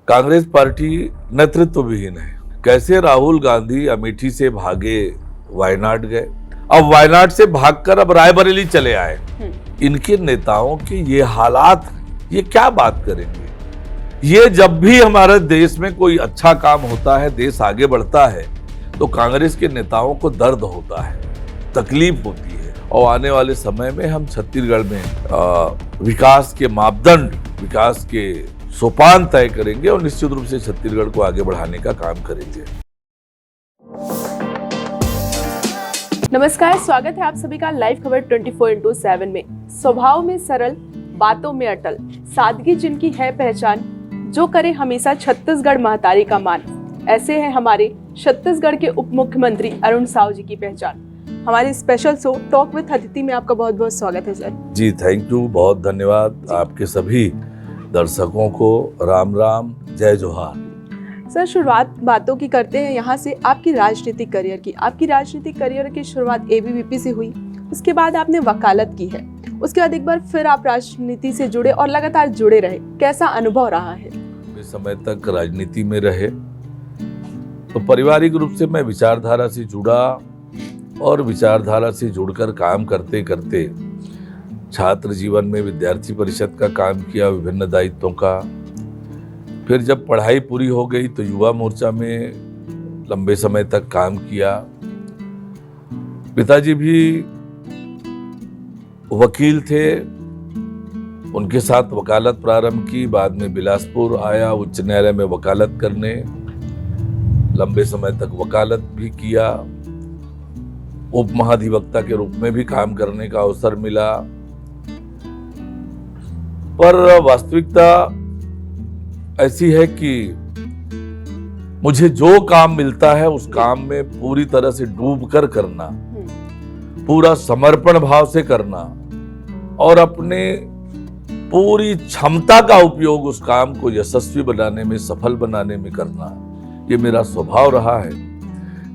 Congress party नेतृत्व विहीन है। कैसे राहुल गांधी अमेठी से भागे वायनाड गए, अब वायनाड से भागकर अब रायबरेली चले आए। इनके नेताओं के ये हालात, ये क्या बात करेंगे? ये जब भी हमारे देश में कोई अच्छा काम होता है, देश आगे बढ़ता है, तो कांग्रेस के नेताओं को दर्द होता है, तकलीफ होती है। और आने वाले समय में हम छत्तीसगढ़ में विकास के मापदंड, विकास के सोपान तय करेंगे और निश्चित रूप से छत्तीसगढ़ को आगे बढ़ाने का काम करेंगे। नमस्कार, स्वागत है आप सभी का लाइव खबर 24/7 में। स्वभाव में सरल, बातों में अटल, सादगी जिनकी है पहचान, जो करे हमेशा छत्तीसगढ़ महतारी का मान, ऐसे है हमारे छत्तीसगढ़ के उप मुख्यमंत्री अरुण साव जी की पहचान। हमारे स्पेशल शो टॉक विद अतिथि में आपका बहुत बहुत स्वागत है सर। जी थैंक यू, बहुत धन्यवाद। आपके सभी दर्शकों को राम राम, जय जोहार। सर, शुरुआत बातों की करते हैं यहाँ से, आपकी राजनीतिक करियर की। आपकी राजनीतिक करियर की शुरुआत एबीवीपी से हुई, उसके बाद आपने वकालत की है, उसके बाद एक बार फिर आप राजनीति से जुड़े और लगातार जुड़े रहे। कैसा अनुभव रहा है? लंबे समय तक राजनीति में रहे तो पारिवारिक रूप से मैं विचारधारा से जुड़ा और विचारधारा से जुड़कर काम करते करते छात्र जीवन में विद्यार्थी परिषद का काम किया, विभिन्न दायित्वों का। फिर जब पढ़ाई पूरी हो गई तो युवा मोर्चा में लंबे समय तक काम किया। पिताजी भी वकील थे, उनके साथ वकालत प्रारंभ की, बाद में बिलासपुर आया उच्च न्यायालय में वकालत करने। लंबे समय तक वकालत भी किया, उप महाधिवक्ता के रूप में भी काम करने का अवसर मिला। पर वास्तविकता ऐसी है कि मुझे जो काम मिलता है उस काम में पूरी तरह से डूबकर करना, पूरा समर्पण भाव से करना और अपने पूरी क्षमता का उपयोग उस काम को यशस्वी बनाने में, सफल बनाने में करना, ये मेरा स्वभाव रहा है।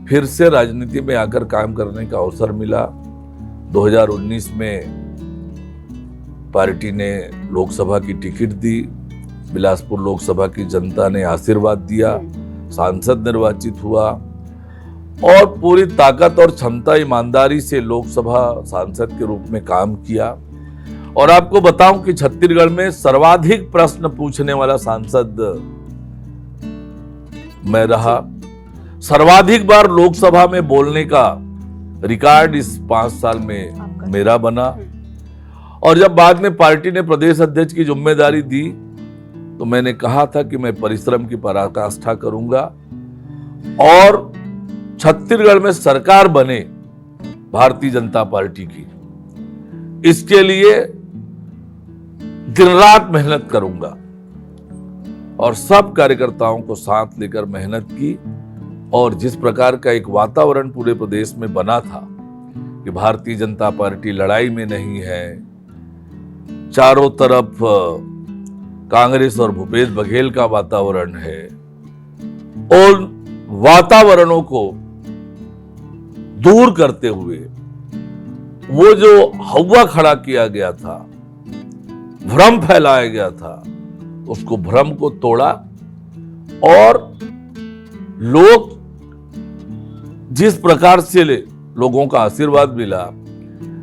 फिर से राजनीति में आकर काम करने का अवसर मिला। 2019 में पार्टी ने लोकसभा की टिकट दी, बिलासपुर लोकसभा की जनता ने आशीर्वाद दिया, सांसद निर्वाचित हुआ और पूरी ताकत और क्षमता, ईमानदारी से लोकसभा सांसद के रूप में काम किया। और आपको बताऊं कि छत्तीसगढ़ में सर्वाधिक प्रश्न पूछने वाला सांसद मैं रहा। सर्वाधिक बार लोकसभा में बोलने का रिकॉर्ड इस 5 साल में मेरा बना। और जब बाद में पार्टी ने प्रदेश अध्यक्ष की जिम्मेदारी दी तो मैंने कहा था कि मैं परिश्रम की पराकाष्ठा करूंगा और छत्तीसगढ़ में सरकार बने भारतीय जनता पार्टी की, इसके लिए दिन रात मेहनत करूंगा। और सब कार्यकर्ताओं को साथ लेकर मेहनत की और जिस प्रकार का एक वातावरण पूरे प्रदेश में बना था कि भारतीय जनता पार्टी लड़ाई में नहीं है, चारों तरफ कांग्रेस और भूपेश बघेल का वातावरण है, और वातावरणों को दूर करते हुए वो जो हवा खड़ा किया गया था, भ्रम फैलाया गया था, उसको भ्रम को तोड़ा और लोग जिस प्रकार से लोगों का आशीर्वाद मिला,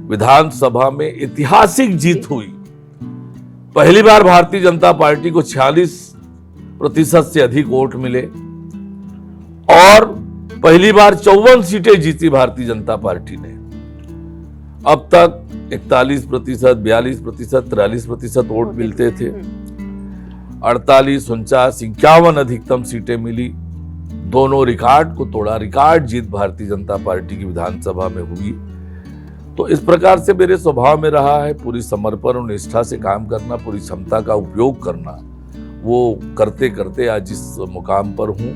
विधानसभा में ऐतिहासिक जीत हुई। पहली बार भारतीय जनता पार्टी को 46% से अधिक वोट मिले और पहली बार 54 सीटें जीती भारतीय जनता पार्टी ने। अब तक 41%, 42%, 43% वोट मिलते थे। 48, 49, 51 अधिकतम सीटें मिली। दोनों रिकॉर्ड को तोड़ा, रिकॉर्ड जीत भारतीय जनता पार्टी की विधानसभा में हुई। तो इस प्रकार से मेरे स्वभाव में रहा है पूरी समर्पण और निष्ठा से काम करना, पूरी क्षमता का उपयोग करना। वो करते करते आज जिस मुकाम पर हूँ,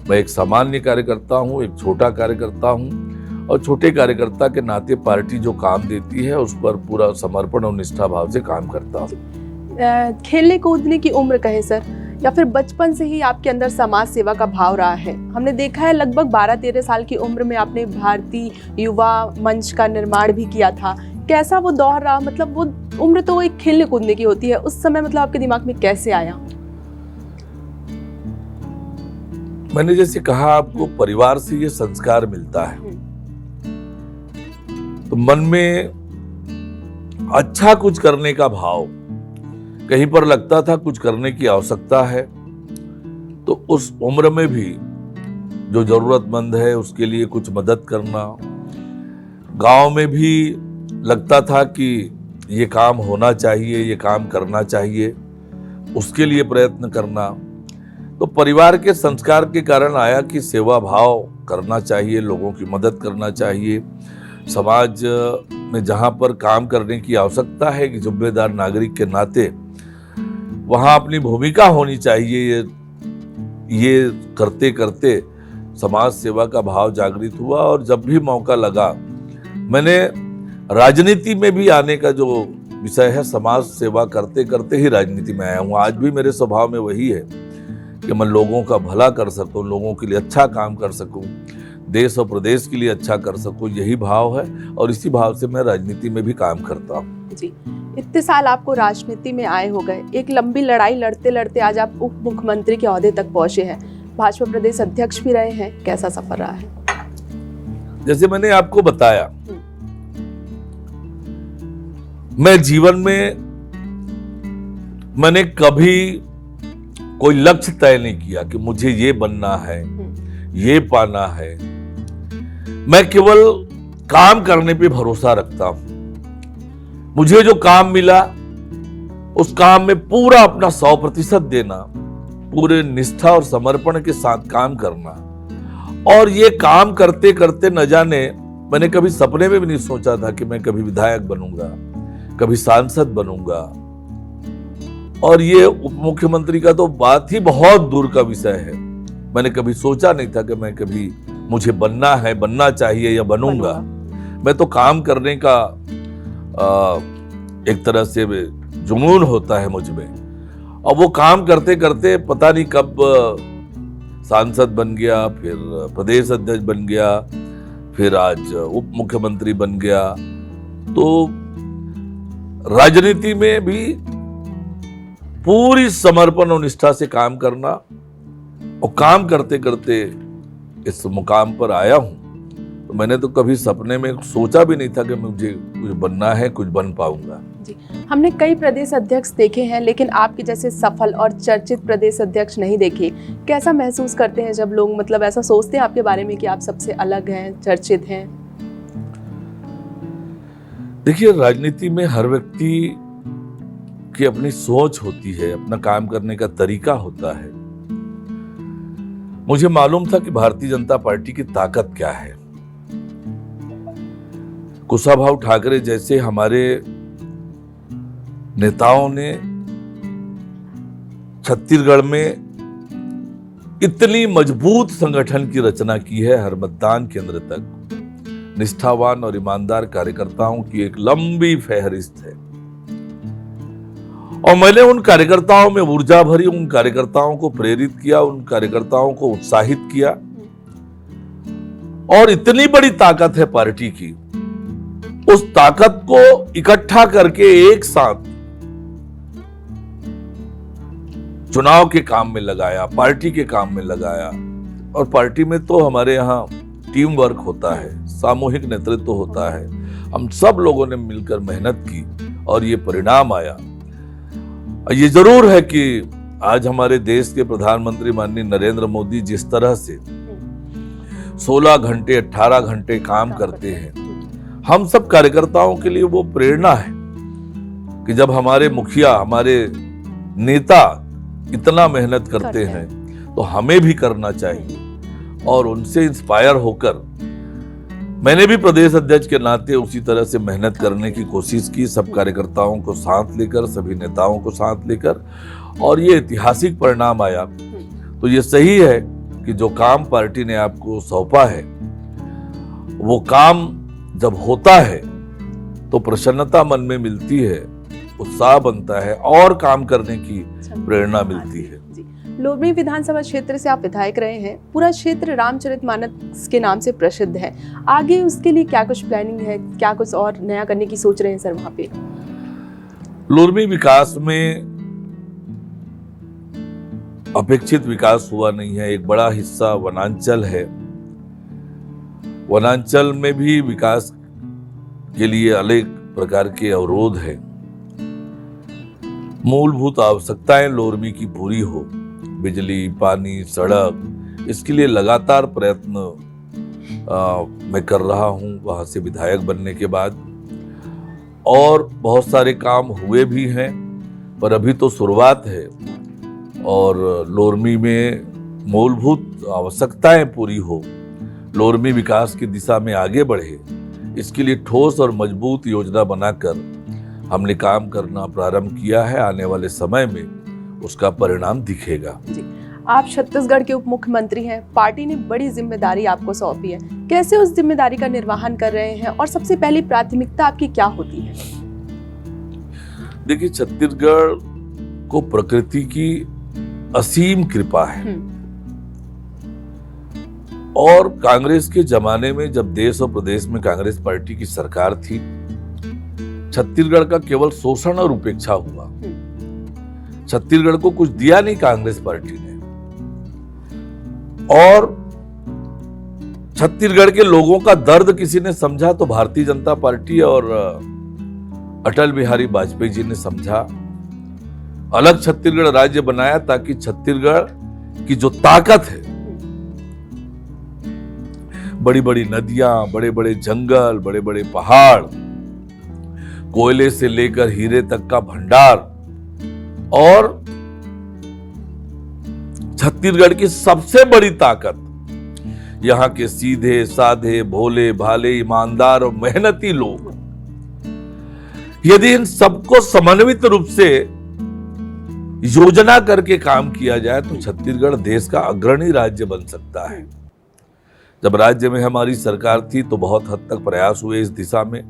मैं एक सामान्य कार्यकर्ता हूँ, एक छोटा कार्यकर्ता हूँ और छोटे कार्यकर्ता के नाते पार्टी जो काम देती है उस पर पूरा समर्पण और निष्ठा भाव से काम करता हूँ। खेलने कूदने की उम्र कहें सर, या फिर बचपन से ही आपके अंदर समाज सेवा का भाव रहा है? हमने देखा है लगभग 12-13 साल की उम्र में आपने भारतीय युवा मंच का निर्माण भी किया था। कैसा वो दौर रहा? मतलब वो उम्र तो एक खेलने कूदने की होती है, उस समय मतलब आपके दिमाग में कैसे आया? मैंने जैसे कहा आपको, परिवार से ये संस्कार मिलता है, तो मन में अच्छा कुछ करने का भाव, कहीं पर लगता था कुछ करने की आवश्यकता है, तो उस उम्र में भी जो जरूरतमंद है उसके लिए कुछ मदद करना, गांव में भी लगता था कि ये काम होना चाहिए, ये काम करना चाहिए, उसके लिए प्रयत्न करना। तो परिवार के संस्कार के कारण आया कि सेवा भाव करना चाहिए, लोगों की मदद करना चाहिए, समाज में जहां पर काम करने की आवश्यकता है कि जिम्मेदार नागरिक के नाते वहां अपनी भूमिका होनी चाहिए। ये करते करते समाज सेवा का भाव जागृत हुआ और जब भी मौका लगा, मैंने राजनीति में भी आने का जो विषय है, समाज सेवा करते करते ही राजनीति में आया हूँ। आज भी मेरे स्वभाव में वही है कि मैं लोगों का भला कर सकूं, लोगों के लिए अच्छा काम कर सकूं, देश और प्रदेश के लिए अच्छा कर सकूं, यही भाव है और इसी भाव से मैं राजनीति में भी काम करता हूं। जी, इतने साल आपको राजनीति में आए हो गए, एक लंबी लड़ाई लड़ते लड़ते आज आप उप मुख्यमंत्री के ओहदे तक पहुंचे हैं, भाजपा प्रदेश अध्यक्ष भी रहे हैं, कैसा सफर रहा है? जैसे मैंने आपको बताया, मैं जीवन में मैंने कभी कोई लक्ष्य तय नहीं किया कि मुझे ये बनना है, ये पाना है। मैं केवल काम करने पे भरोसा रखता हूं। मुझे जो काम मिला उस काम में पूरा अपना 100% देना, पूरे निष्ठा और समर्पण के साथ काम करना। और ये काम करते करते न जाने, मैंने कभी सपने में भी नहीं सोचा था कि मैं कभी विधायक बनूंगा, कभी सांसद बनूंगा, और ये उप मुख्यमंत्री का तो बात ही बहुत दूर का विषय है। मैंने कभी सोचा नहीं था कि मैं कभी, मुझे बनना है, बनना चाहिए या बनूंगा। मैं तो काम करने का एक तरह से जुनून होता है मुझ में, और वो काम करते करते पता नहीं कब सांसद बन गया, फिर प्रदेश अध्यक्ष बन गया, फिर आज उप मुख्यमंत्री बन गया। तो राजनीति में भी पूरी समर्पण और निष्ठा से काम करना, और काम करते करते इस मुकाम पर आया हूं। तो मैंने तो कभी सपने में सोचा भी नहीं था कि मुझे कुछ बनना है, कुछ बन पाऊंगा। जी, हमने कई प्रदेश अध्यक्ष देखे हैं, लेकिन आपके जैसे सफल और चर्चित प्रदेश अध्यक्ष नहीं देखे। कैसा महसूस करते हैं जब लोग मतलब ऐसा सोचते हैं आपके बारे में कि आप सबसे अलग हैं, चर्चित हैं? देखिए, राजनीति में हर व्यक्ति की अपनी सोच होती है, अपना काम करने का तरीका होता है। मुझे मालूम था कि भारतीय जनता पार्टी की ताकत क्या है। कुशाभाऊ ठाकरे जैसे हमारे नेताओं ने छत्तीसगढ़ में इतनी मजबूत संगठन की रचना की है, हर मतदान केंद्र तक निष्ठावान और ईमानदार कार्यकर्ताओं की एक लंबी फहरिस्त है। और मैंने उन कार्यकर्ताओं में ऊर्जा भरी, उन कार्यकर्ताओं को प्रेरित किया, उन कार्यकर्ताओं को उत्साहित किया। और इतनी बड़ी ताकत है पार्टी की, उस ताकत को इकट्ठा करके एक साथ चुनाव के काम में लगाया, पार्टी के काम में लगाया। और पार्टी में तो हमारे यहाँ टीम वर्क होता है, सामूहिक नेतृत्व होता है। हम सब लोगों ने मिलकर मेहनत की और ये परिणाम आया। ये जरूर है कि आज हमारे देश के प्रधानमंत्री माननीय नरेंद्र मोदी जिस तरह से 16 घंटे 18 घंटे काम करते हैं, हम सब कार्यकर्ताओं के लिए वो प्रेरणा है कि जब हमारे मुखिया, हमारे नेता इतना मेहनत करते हैं तो हमें भी करना चाहिए। और उनसे इंस्पायर होकर मैंने भी प्रदेश अध्यक्ष के नाते उसी तरह से मेहनत करने की कोशिश की, सब कार्यकर्ताओं को साथ लेकर, सभी नेताओं को साथ लेकर, और ये ऐतिहासिक परिणाम आया। तो ये सही है कि जो काम पार्टी ने आपको सौंपा है, वो काम जब होता है तो प्रसन्नता मन में मिलती है, उत्साह बनता है और काम करने की प्रेरणा मिलती है। लोरमी विधानसभा क्षेत्र से आप विधायक रहे हैं, पूरा क्षेत्र रामचरितमानस के नाम से प्रसिद्ध है। आगे उसके लिए क्या कुछ प्लानिंग है, क्या कुछ और नया करने की सोच रहे हैं सर वहां पे? लोरमी विकास में अपेक्षित विकास हुआ नहीं है। एक बड़ा हिस्सा वनांचल है। वनांचल में भी विकास के लिए अनेक प्रकार के अवरोध हैं। मूलभूत आवश्यकताएं लोरमी की पूरी हो, बिजली, पानी, सड़क, इसके लिए लगातार प्रयत्न मैं कर रहा हूं वहां से विधायक बनने के बाद, और बहुत सारे काम हुए भी हैं, पर अभी तो शुरुआत है। और लोरमी में मूलभूत आवश्यकताएं पूरी हो, लोरमी विकास की दिशा में आगे बढ़े, इसके लिए ठोस और मजबूत योजना बनाकर हमने काम करना प्रारंभ किया है। आने वाले समय में उसका परिणाम दिखेगा। जी, आप छत्तीसगढ़ के उप मुख्यमंत्री हैं। पार्टी ने बड़ी जिम्मेदारी आपको सौंपी है, कैसे उस जिम्मेदारी का निर्वहन कर रहे हैं और सबसे पहली प्राथमिकता आपकी क्या होती है? देखिए, छत्तीसगढ़ को प्रकृति की असीम कृपा है, और कांग्रेस के जमाने में जब देश और प्रदेश में कांग्रेस पार्टी की सरकार थी, छत्तीसगढ़ का केवल शोषण और उपेक्षा हुआ। छत्तीसगढ़ को कुछ दिया नहीं कांग्रेस पार्टी ने, और छत्तीसगढ़ के लोगों का दर्द किसी ने समझा तो भारतीय जनता पार्टी और अटल बिहारी वाजपेयी जी ने समझा। अलग छत्तीसगढ़ राज्य बनाया ताकि छत्तीसगढ़ की जो ताकत है, बड़ी बड़ी नदियां, बड़े बड़े जंगल, बड़े बड़े पहाड़, कोयले से लेकर हीरे तक का भंडार, और छत्तीसगढ़ की सबसे बड़ी ताकत यहाँ के सीधे साधे, भोले भाले, ईमानदार और मेहनती लोग। यदि इन सबको समन्वित रूप से योजना करके काम किया जाए तो छत्तीसगढ़ देश का अग्रणी राज्य बन सकता है। जब राज्य में हमारी सरकार थी तो बहुत हद तक प्रयास हुए इस दिशा में,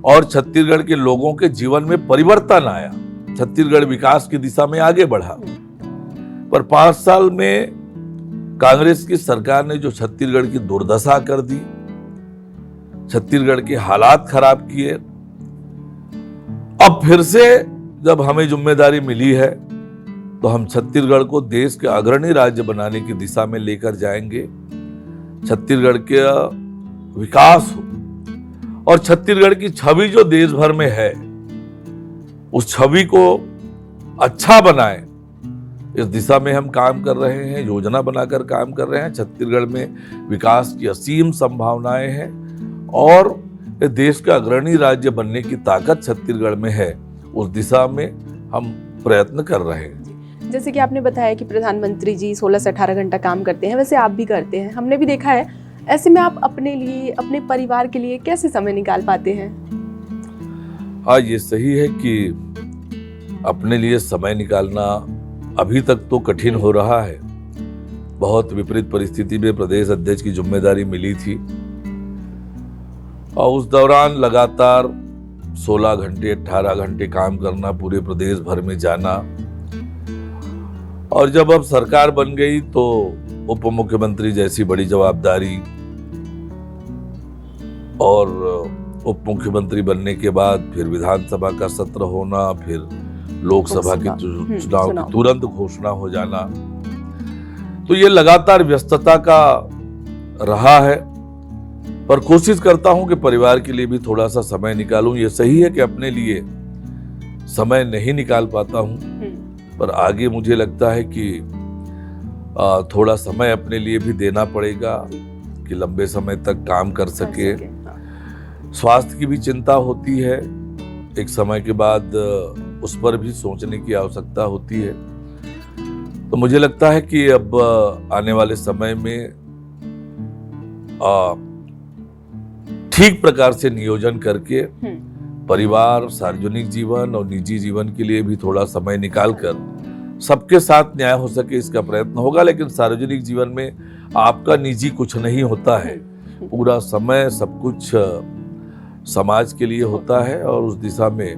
और छत्तीसगढ़ के लोगों के जीवन में परिवर्तन आया। छत्तीसगढ़ विकास की दिशा में आगे बढ़ा। पर 5 साल में कांग्रेस की सरकार ने जो छत्तीसगढ़ की दुर्दशा कर दी, छत्तीसगढ़ के हालात खराब किए। अब फिर से जब हमें जिम्मेदारी मिली है तो हम छत्तीसगढ़ को देश के अग्रणी राज्य बनाने की दिशा में लेकर जाएंगे। छत्तीसगढ़ के विकास हो और छत्तीसगढ़ की छवि जो देश भर में है, उस छवि को अच्छा बनाए, इस दिशा में हम काम कर रहे हैं, योजना बनाकर काम कर रहे हैं। छत्तीसगढ़ में विकास की असीम संभावनाएं हैं, और देश का अग्रणी राज्य बनने की ताकत छत्तीसगढ़ में है। उस दिशा में हम प्रयत्न कर रहे हैं। जैसे कि आपने बताया कि प्रधानमंत्री जी 16 से 18 घंटा काम करते हैं, वैसे आप भी करते हैं, हमने भी देखा है। ऐसे में आप अपने लिए, अपने परिवार के लिए कैसे समय निकाल पाते हैं? हाँ, ये सही है कि अपने लिए समय निकालना अभी तक तो कठिन हो रहा है। बहुत विपरीत परिस्थिति में प्रदेश अध्यक्ष की जिम्मेदारी मिली थी, और उस दौरान लगातार 16 घंटे 18 घंटे काम करना, पूरे प्रदेश भर में जाना। और जब अब सरकार बन गई तो उप मुख्यमंत्री जैसी बड़ी जवाबदारी, और उप मुख्यमंत्री बनने के बाद फिर विधानसभा का सत्र होना, फिर लोकसभा के चुनाव की तुरंत घोषणा हो जाना, तो ये लगातार व्यस्तता का रहा है। पर कोशिश करता हूं कि परिवार के लिए भी थोड़ा सा समय निकालूं। ये सही है कि अपने लिए समय नहीं निकाल पाता हूं, पर आगे मुझे लगता है कि थोड़ा समय अपने लिए भी देना पड़ेगा कि लंबे समय तक काम कर सके। स्वास्थ्य की भी चिंता होती है, एक समय के बाद उस पर भी सोचने की आवश्यकता होती है। तो मुझे लगता है कि अब आने वाले समय में ठीक प्रकार से नियोजन करके परिवार, सार्वजनिक जीवन और निजी जीवन के लिए भी थोड़ा समय निकालकर सबके साथ न्याय हो सके, इसका प्रयत्न होगा। लेकिन सार्वजनिक जीवन में आपका निजी कुछ नहीं होता है, पूरा समय सब कुछ समाज के लिए होता है, और उस दिशा में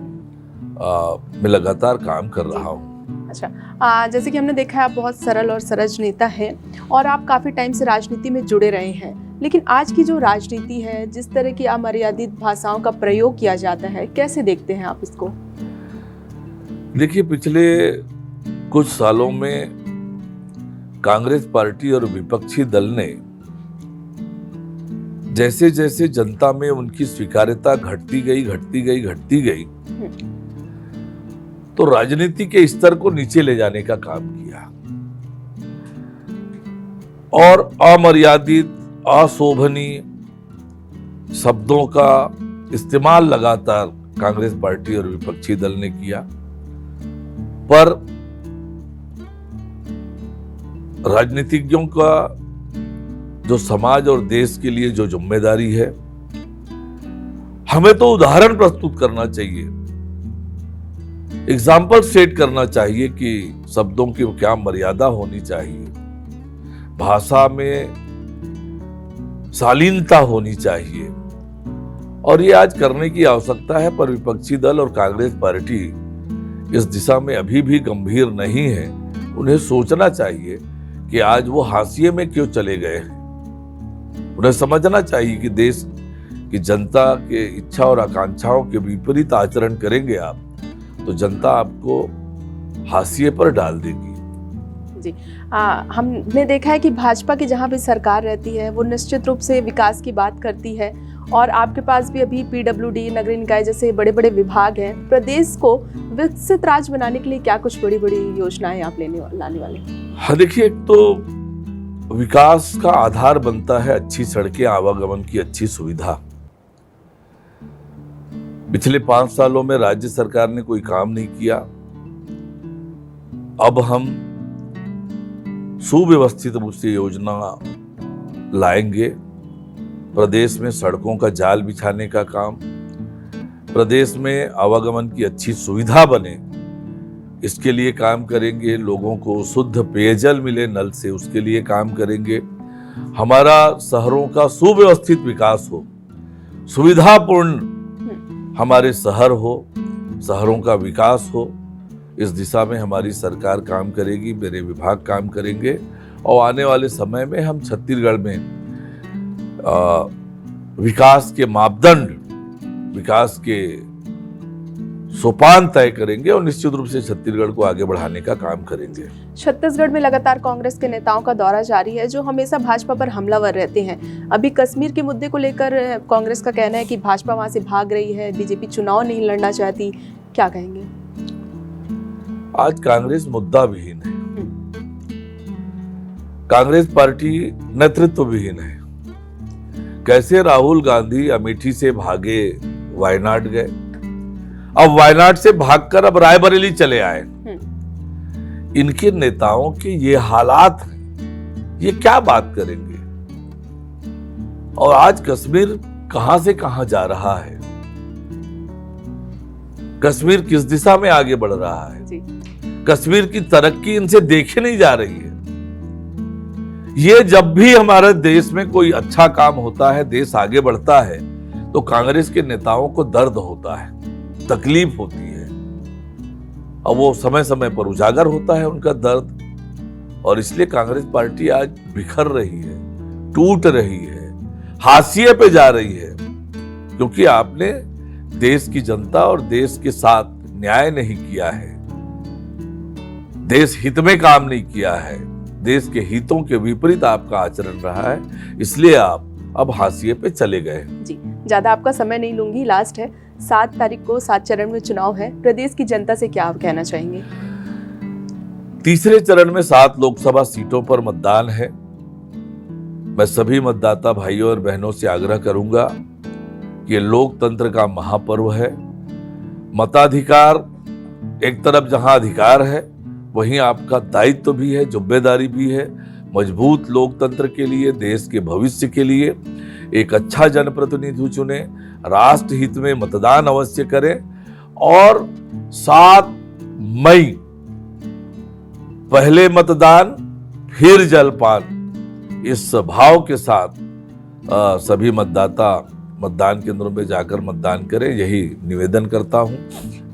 मैं लगातार काम कर रहा हूँ। अच्छा, जैसे कि हमने देखा है आप बहुत सरल और सरज नेता हैं, और आप काफ़ी टाइम से राजनीति में जुड़े रहे हैं। लेकिन आज की जो राजनीति है, जिस तरह की अमर्यादित भाषाओं का प्रयोग किया जाता है, कैसे देखते हैं आप इसको? देखिए, पिछले कुछ सालों में कांग्रेस पार्टी और विपक्षी दल ने जैसे जैसे जनता में उनकी स्वीकार्यता घटती गई, तो राजनीति के स्तर को नीचे ले जाने का काम किया और अमर्यादित, अशोभनीय शब्दों का इस्तेमाल लगातार कांग्रेस पार्टी और विपक्षी दल ने किया। पर राजनीतिज्ञों का जो समाज और देश के लिए जो जिम्मेदारी है, हमें तो उदाहरण प्रस्तुत करना चाहिए, एग्जाम्पल सेट करना चाहिए कि शब्दों की क्या मर्यादा होनी चाहिए, भाषा में शालीनता होनी चाहिए, और ये आज करने की आवश्यकता है। पर विपक्षी दल और कांग्रेस पार्टी इस दिशा में अभी भी गंभीर नहीं है। उन्हें सोचना चाहिए कि आज वो हाशिए में क्यों चले गए हैं। उन्हें समझना चाहिए कि देश की जनता के इच्छा और आकांक्षाओं के विपरीत आचरण करेंगे आप, तो जनता आपको हाशिए पर डाल देगी। जी, हमने देखा है कि भाजपा की जहां भी सरकार रहती है वो निश्चित रूप से विकास की बात करती है, और आपके पास भी अभी पीडब्ल्यूडी, नगरीय निकाय जैसे बड़े बड़े विभाग हैं। प्रदेश को विकसित राज्य बनाने के लिए क्या कुछ बड़ी बड़ी योजनाएं आप लाने वाले? हाँ, देखिए, एक तो विकास का आधार बनता है अच्छी सड़कें, आवागमन की अच्छी सुविधा। पिछले 5 सालों में राज्य सरकार ने कोई काम नहीं किया। अब हम सुव्यवस्थित रूप से योजना लाएंगे। प्रदेश में सड़कों का जाल बिछाने का काम, प्रदेश में आवागमन की अच्छी सुविधा बने, इसके लिए काम करेंगे। लोगों को शुद्ध पेयजल मिले नल से, उसके लिए काम करेंगे। हमारा शहरों का सुव्यवस्थित विकास हो, सुविधापूर्ण हमारे शहर हो, शहरों का विकास हो, इस दिशा में हमारी सरकार काम करेगी, मेरे विभाग काम करेंगे। और आने वाले समय में हम छत्तीसगढ़ में विकास के मापदंड, विकास के सोपान तय करेंगे और निश्चित रूप से छत्तीसगढ़ को आगे बढ़ाने का काम करेंगे। छत्तीसगढ़ में लगातार कांग्रेस के नेताओं का दौरा जारी है, जो हमेशा भाजपा पर हमलावर रहते हैं। अभी कश्मीर के मुद्दे को लेकर कांग्रेस का कहना है कि भाजपा वहां से भाग रही है, बीजेपी चुनाव नहीं लड़ना चाहती, क्या कहेंगे? आज कांग्रेस मुद्दा विहीन है, कांग्रेस पार्टी नेतृत्व विहीन है। कैसे राहुल गांधी अमेठी से भागे वायनाड गए, अब वायनाड से भागकर अब रायबरेली चले आए। इनके नेताओं के ये हालात हैं, ये क्या बात करेंगे? और आज कश्मीर कहां से कहां जा रहा है, कश्मीर किस दिशा में आगे बढ़ रहा है जी। कश्मीर की तरक्की इनसे देखी नहीं जा रही है। ये जब भी हमारे देश में कोई अच्छा काम होता है, देश आगे बढ़ता है, तो कांग्रेस के नेताओं को दर्द होता है, तकलीफ होती है, और वो समय समय पर उजागर होता है उनका दर्द। और इसलिए कांग्रेस पार्टी आज बिखर रही है, टूट रही है, हाशिए पे जा रही है, क्योंकि आपने देश की जनता और देश के साथ न्याय नहीं किया है, देश हित में काम नहीं किया है, देश के हितों के विपरीत आपका आचरण रहा है, इसलिए आप अब हाशिए पे चले गए जी। ज्यादा आपका समय नहीं लूंगी, लास्ट है, 7 तारीख को 7 चरण में चुनाव है, प्रदेश की जनता से क्या आप कहना चाहेंगे? तीसरे चरण में 7 लोकसभा सीटों पर मतदान है। मैं सभी मतदाता भाइयों और बहनों से आग्रह करूंगा कि लोकतंत्र का महापर्व है। मताधिकार एक तरफ जहां अधिकार है, वहीं आपका दायित्व भी है, जिम्मेदारी भी है। मजबूत लोकतंत्र के लिए, देश के भविष्य के लिए एक अच्छा जनप्रतिनिधि चुने, राष्ट्र हित में मतदान अवश्य करें, और 7 मई पहले मतदान फिर जलपान, इस भाव के साथ सभी मतदाता मतदान केंद्रों में जाकर मतदान करें, यही निवेदन करता हूं।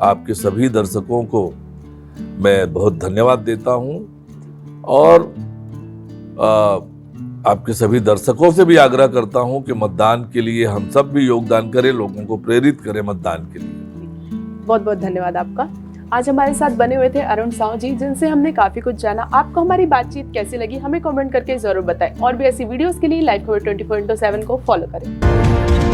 आपके सभी दर्शकों को मैं बहुत धन्यवाद देता हूं, और आपके सभी दर्शकों से भी आग्रह करता हूं कि मतदान के लिए हम सब भी योगदान करें, लोगों को प्रेरित करें मतदान के लिए। बहुत बहुत धन्यवाद आपका। आज हमारे साथ बने हुए थे अरुण साहू जी, जिनसे हमने काफी कुछ जाना। आपको हमारी बातचीत कैसी लगी हमें कमेंट करके जरूर बताएं और भी ऐसी वीडियोस के लिए लाइव खबर 24/7 को फॉलो करें।